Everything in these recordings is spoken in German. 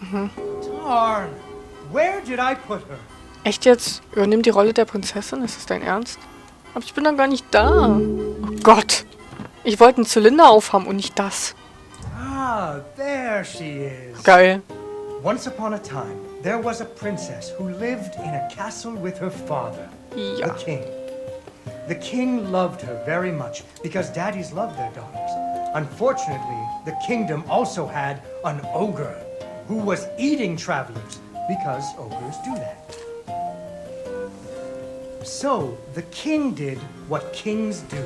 Darn! Where did I put her? Echt jetzt? Übernimm die Rolle der Prinzessin? Ist das dein Ernst? Aber ich bin doch gar nicht da. Oh Gott. Ich wollte einen Zylinder aufhaben und nicht das. Ah, there she is. Geil. Once upon a time, there was a princess who lived in a castle with her father, Ja. the king. The king loved her very much because daddies love their daughters. Unfortunately, the kingdom also had an ogre who was eating travelers because ogres do that. So the king did what kings do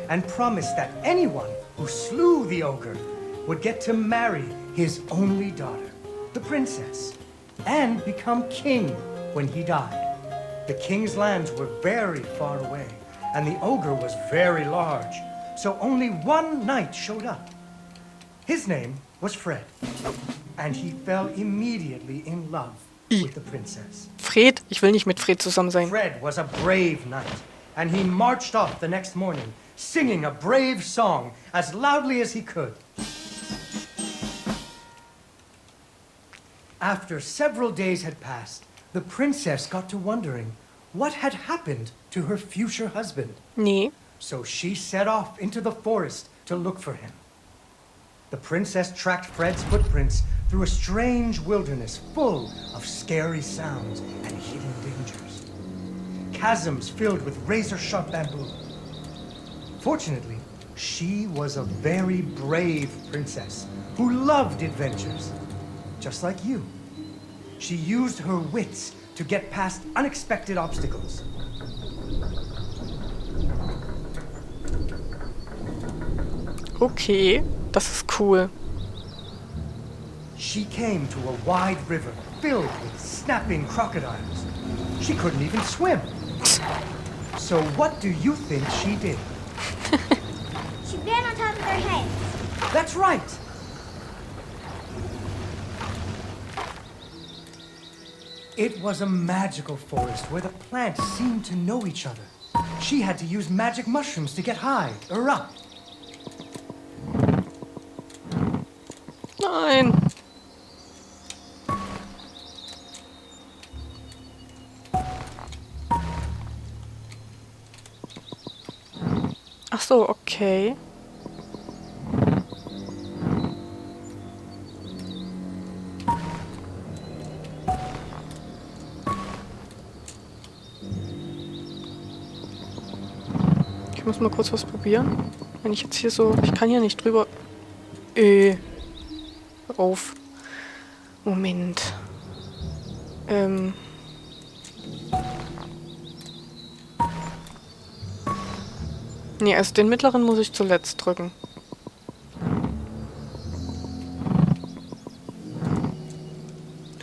and promised that anyone who slew the ogre would get to marry his only daughter, the princess, and become king when he died. The king's lands were very far away, and the ogre was very large, so only one knight showed up. His name was Fred, and he fell immediately in love with the princess. Fred? Ich will nicht mit Fred zusammen sein. Fred was a brave knight, and he marched off the next morning, singing a brave song as loudly as he could. After several days had passed, the princess got to wondering what had happened to her future husband. Nee. So she set off into the forest to look for him. The princess tracked Fred's footprints through a strange wilderness full of scary sounds and hidden dangers. Chasms filled with razor-sharp bamboo. Fortunately, she was a very brave princess who loved adventures, just like you. She used her wits to get past unexpected obstacles. Okay, das ist cool. She came to a wide river filled with snapping crocodiles. She couldn't even swim. So what do you think she did? She ran on top of their heads. That's right! It was a magical forest where the plants seemed to know each other. She had to use magic mushrooms to get high or up. Nein. Ach so, okay. Ich muss mal kurz was probieren. Wenn ich jetzt hier so... Ich kann hier nicht drüber... Auf. Moment. Nee, also den mittleren muss ich zuletzt drücken.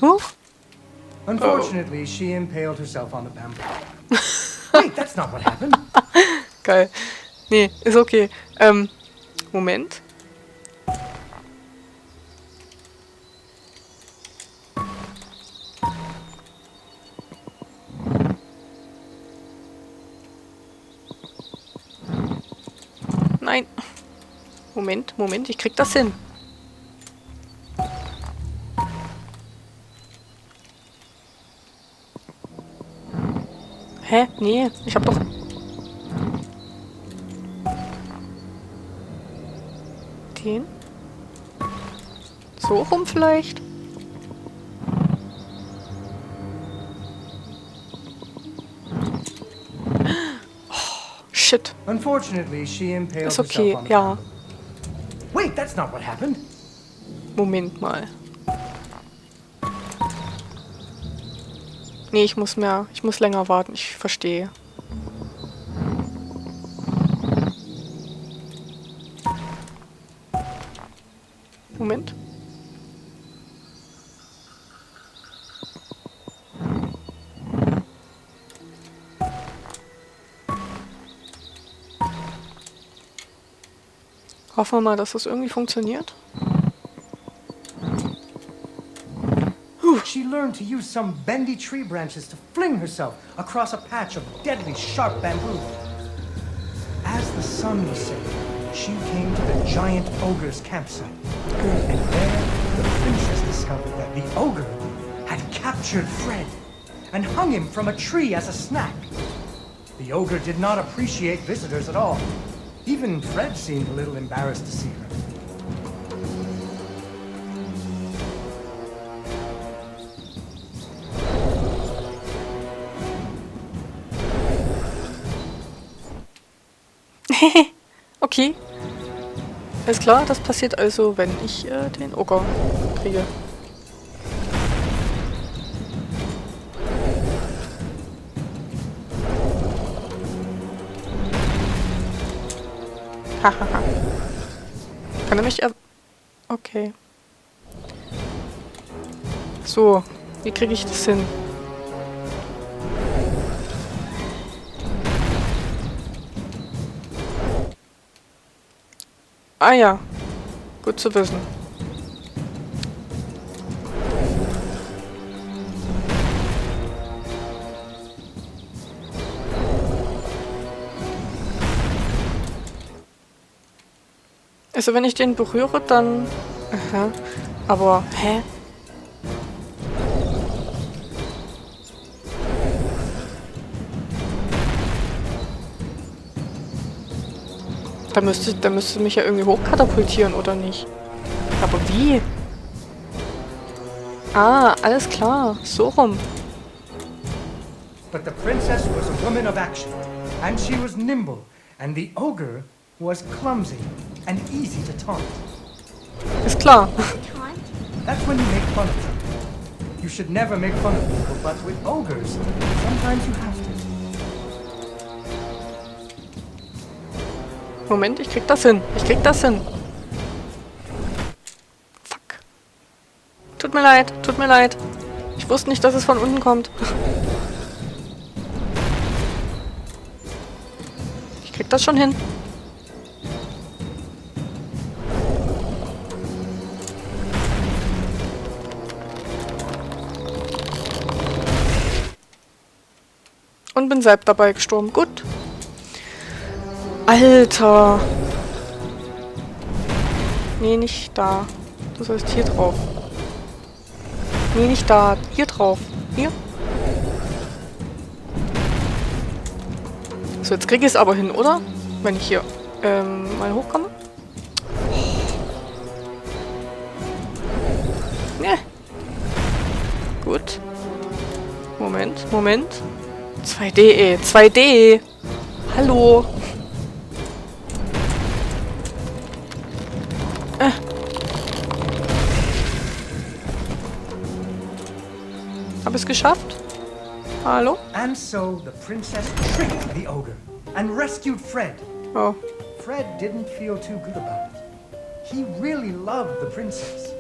Huch. Unfortunately, she impaled herself on the bamboo. Wait, that's not what happened. Geil. Nee, ist okay. Moment. Nein. Moment, ich krieg das hin. Hä? Nee, ich hab doch... Den? So rum vielleicht? Shit. Unfortunately, she impaled Ist okay, herself on the ja. bamboo. Wait, that's not what happened. Moment mal. Nee, ich muss länger warten, ich verstehe. Moment. Hoffen wir mal, dass das irgendwie funktioniert. She learned to use some bendy tree branches to fling herself across a patch of deadly sharp bamboo. As the sun was setting, she came to the giant ogre's campsite. And there, The princess discovered that the ogre had captured Fred and hung him from a tree as a snack. The ogre did not appreciate visitors at all. Even Fred seemed a little embarrassed to see her. Okay. Ist klar, das passiert also, wenn ich den Oger kriege. Hahaha. Kann er mich okay. So, wie kriege ich das hin? Ah ja, gut zu wissen. Also wenn ich den berühre, dann... Aha. Aber, hä? Da müsste mich ja irgendwie hochkatapultieren, oder nicht? Aber wie? Ah, alles klar. So rum. But the princess was a woman of action, and she was nimble, and the ogre was clumsy and easy to taunt. Ist klar. Taunt? That's when you make fun of them. You should never make fun of people, but with ogres, sometimes you have to. Moment, ich krieg das hin. Ich krieg das hin. Fuck. Tut mir leid, tut mir leid. Ich wusste nicht, dass es von unten kommt. Ich krieg das schon hin. Und bin selbst dabei gestorben. Gut. Alter. Nee, nicht da. Du sollst hier drauf. Nee, nicht da. Hier drauf. Hier. So, jetzt kriege ich es aber hin, oder? Wenn ich hier mal hochkomme. Ne. Gut. Moment, Moment. 2D, 2D. Hallo. Hab es geschafft? Hallo? And so the princess tricked the ogre and rescued Fred. Oh. Fred didn't feel too good about it. He really loved the princess.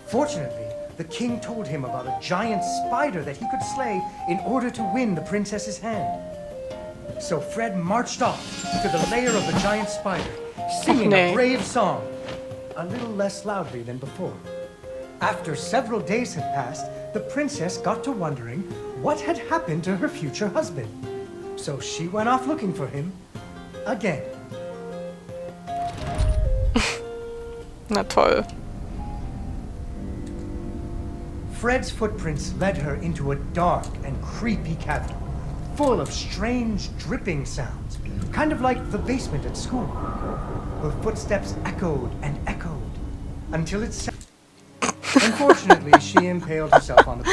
Fortunately, the king told him about a giant spider that he could slay in order to win the princess's hand. So Fred marched off to the lair of the giant spider, singing a brave song, a little less loudly than before. After several days had passed, the princess got to wondering what had happened to her future husband. So she went off looking for him again. Na toll. Fred's footprints led her into a dark and creepy cavern, full of strange dripping sounds, kind of like the basement at school. Her footsteps echoed and echoed until it sounded. Unfortunately, she impaled herself on the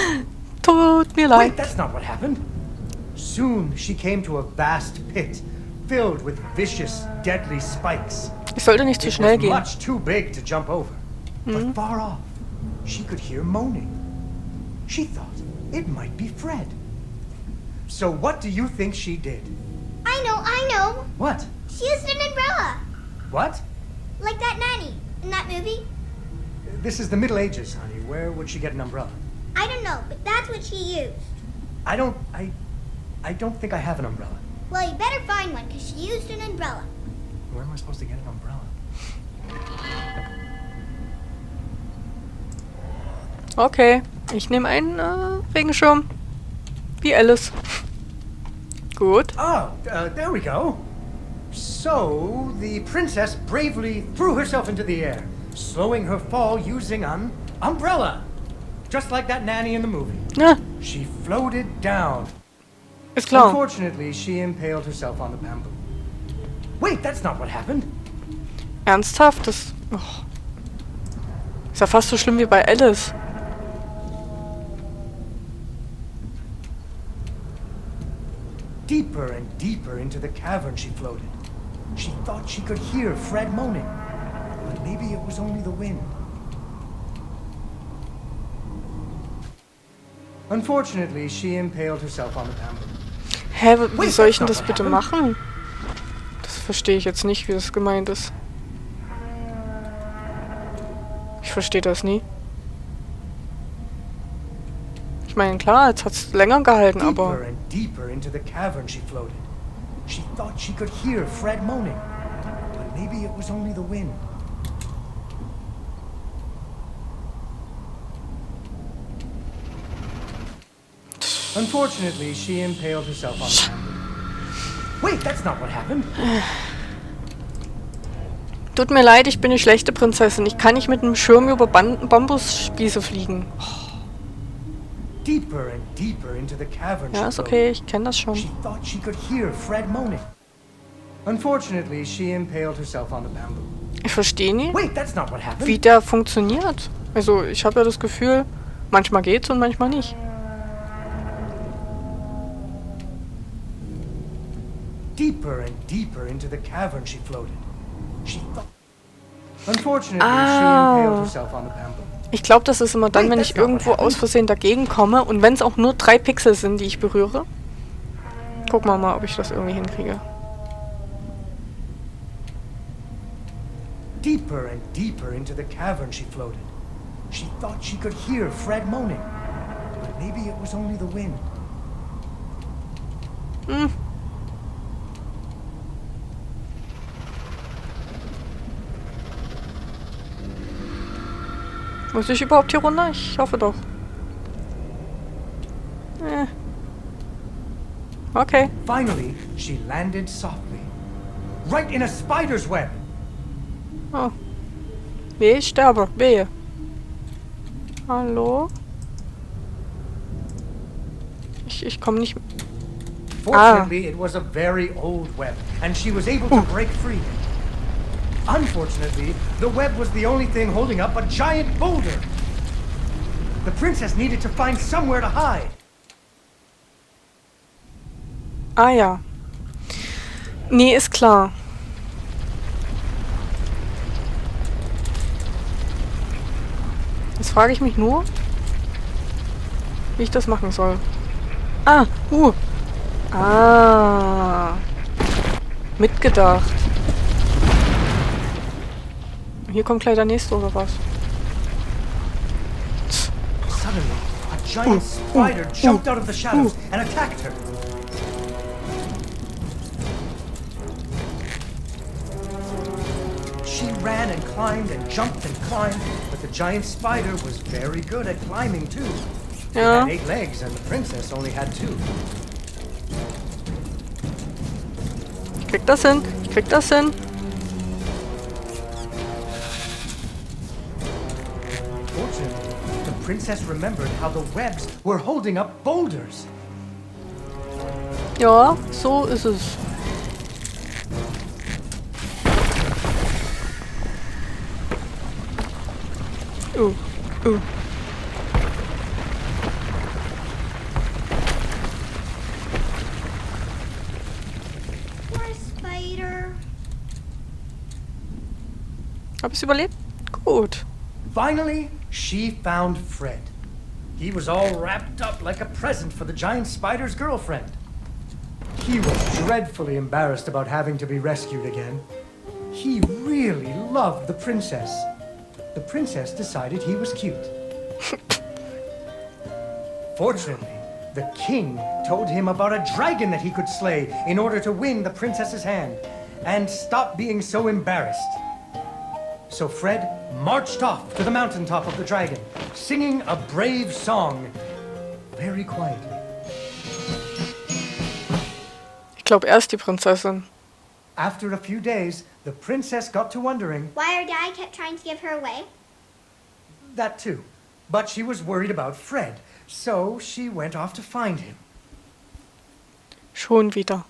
pole. Tut mir leid. Wait, that's not what happened. Soon she came to a vast pit filled with vicious, deadly spikes. Ich sollte nicht zu It schnell was gehen. much too big to jump over. But far off, she could hear moaning. She thought it might be Fred. So what do you think she did? I know. What? She used an umbrella. What? Like that nanny in that movie. This is the Middle Ages, honey. Where would she get an umbrella? I don't know, but that's what she used. I don't think I have an umbrella. Well, you better find one, because she used an umbrella. Where am I supposed to get an umbrella? Okay, ich nehme einen Regenschirm. Wie Alice. Gut. Oh, there we go. So, the princess bravely threw herself into the air, slowing her fall using an umbrella. Just like that nanny in the movie. Ja, She floated down. ist klar. Unfortunately, she impaled herself on the bamboo. Wait, that's not what happened. Ernsthaft? Das ist ja fast so schlimm wie bei Alice. Deeper and deeper into the cavern she floated. She thought she could hear Fred moaning, but maybe it was only the wind. Unfortunately, she impaled herself on the bamboo. Hä, wie soll ich denn das bitte machen? Das verstehe ich jetzt nicht, wie das gemeint ist. Ich verstehe das nie. Ich meine, klar, jetzt hat es länger gehalten, aber... Deeper and deeper into the cavern she floated. She thought she could hear Fred moaning, but maybe it was only the wind. Unfortunately, she impaled herself on the bamboo. Wait, that's not what happened. Tut mir leid, ich bin eine schlechte Prinzessin. Ich kann nicht mit einem Schirm über Bambusspieße fliegen. Deeper and deeper into the cavern Ja, she ist floated. okay, ich kenne das schon. She thought she could hear Fred moaning. Unfortunately, she impaled herself on the bamboo. Ich verstehe nie, Wait, that's not what happened. wie der funktioniert. Also, ich habe ja das Gefühl, manchmal geht's und manchmal nicht. Deeper and deeper into the cavern she floated. She thought. Unfortunately, she impaled herself on the bamboo. Ich glaube, das ist immer dann, wenn ich irgendwo aus Versehen dagegen komme und wenn es auch nur 3 Pixel sind, die ich berühre. Gucken wir mal, ob ich das irgendwie hinkriege. Deeper and deeper into the cavern she floated. She thought she could hear Fred moaning, but maybe it was only the wind. Muss ich überhaupt hier runter? Ich hoffe doch. Okay. Finally, she landed softly, right in a spider's web. Oh. Wehe, ich sterbe. Wehe. Hallo? Ich komme nicht... Fortunately, it was a very old web, and she was able to break free. Unfortunately, the web was the only thing holding up a giant boulder. The princess needed to find somewhere to hide. Ah ja. Nee, ist klar. Jetzt frage ich mich nur, wie ich das machen soll. Ah, mitgedacht. Hier kommt gleich der nächste oder was? Suddenly, a giant spider jumped out of the shadows and attacked her. She ran and climbed and jumped and climbed, but the giant spider was very good at climbing too. It Ja. had 8 legs and the princess only had 2. Ich krieg das hin. Ich krieg das hin. Fortunately, the princess remembered how the webs were holding up boulders. Ja, so ist es. Ooh. Poor spider. Hab ich's überlebt? Gut. Finally, she found Fred. He was all wrapped up like a present for the giant spider's girlfriend. He was dreadfully embarrassed about having to be rescued again. He really loved the princess. The princess decided he was cute. Fortunately, the king told him about a dragon that he could slay in order to win the princess's hand and stop being so embarrassed. So Fred marched off to the mountaintop of the dragon, singing a brave song, very quietly. Ich glaube, er ist die Prinzessin. After a few days, the princess got to wondering. Why her dad kept trying to give her away? That too. But she was worried about Fred, so she went off to find him. Schon wieder.